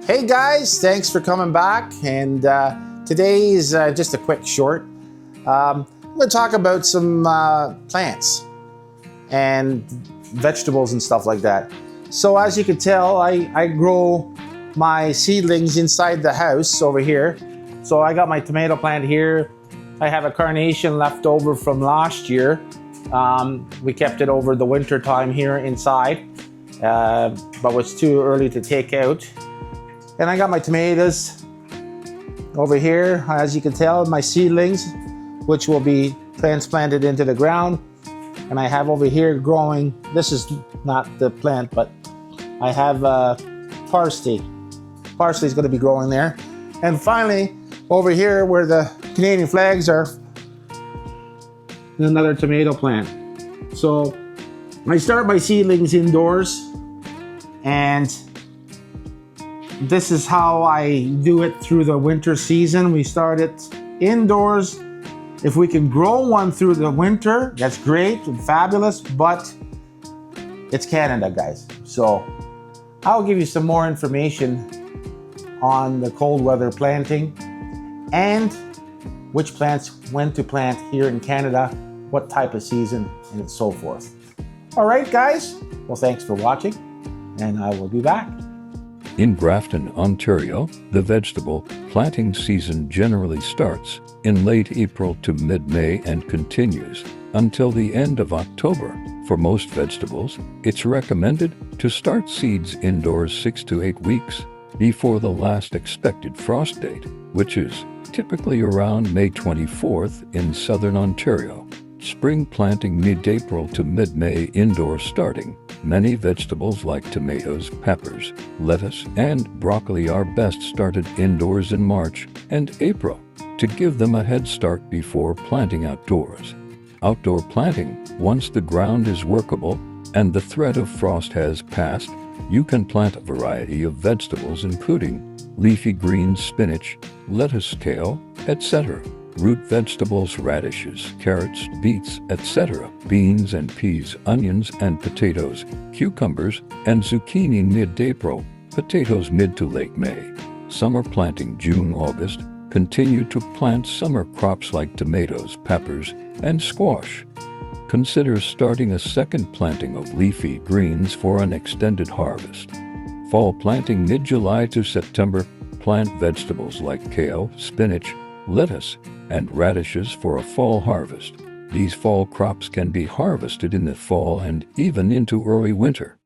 Hey guys, thanks for coming back. And today is just a quick short. I'm going to talk about some plants and vegetables and stuff like that. So as you can tell, I grow my seedlings inside the house over here. So I got my tomato plant here. I have a carnation left over from last year. We kept it over the winter time here inside, but was too early to take out. And I got my tomatoes over here, as you can tell, my seedlings, which will be transplanted into the ground. And I have over here growing, this is not the plant, but I have parsley. Parsley is going to be growing there. And finally, over here where the Canadian flags are, another tomato plant. So I start my seedlings indoors, and this is how I do it through the winter season. We start it indoors. If we can grow one through the winter, that's great and fabulous, but it's Canada, guys. So I'll give you some more information on the cold weather planting and which plants, when to plant here in Canada, what type of season, and so forth. All right, guys. Well, thanks for watching, and I will be back. In Grafton, Ontario, the vegetable planting season generally starts in late April to mid-May and continues until the end of October. For most vegetables, it's recommended to start seeds indoors 6 to 8 weeks before the last expected frost date, which is typically around May 24th in southern Ontario. Spring planting mid-April to mid-May indoor starting. Many vegetables like tomatoes, peppers, lettuce, and broccoli are best started indoors in March and April to give them a head start before planting outdoors. Outdoor planting, once the ground is workable and the threat of frost has passed, you can plant a variety of vegetables including leafy greens, spinach, lettuce, kale, etc. Root vegetables, radishes, carrots, beets, etc., beans and peas, onions and potatoes, cucumbers and zucchini mid-April, potatoes mid to late May. Summer planting June, August. Continue to plant summer crops like tomatoes, peppers, and squash. Consider starting a second planting of leafy greens for an extended harvest. Fall planting mid-July to September. Plant vegetables like kale, spinach, lettuce, and radishes for a fall harvest. These fall crops can be harvested in the fall and even into early winter.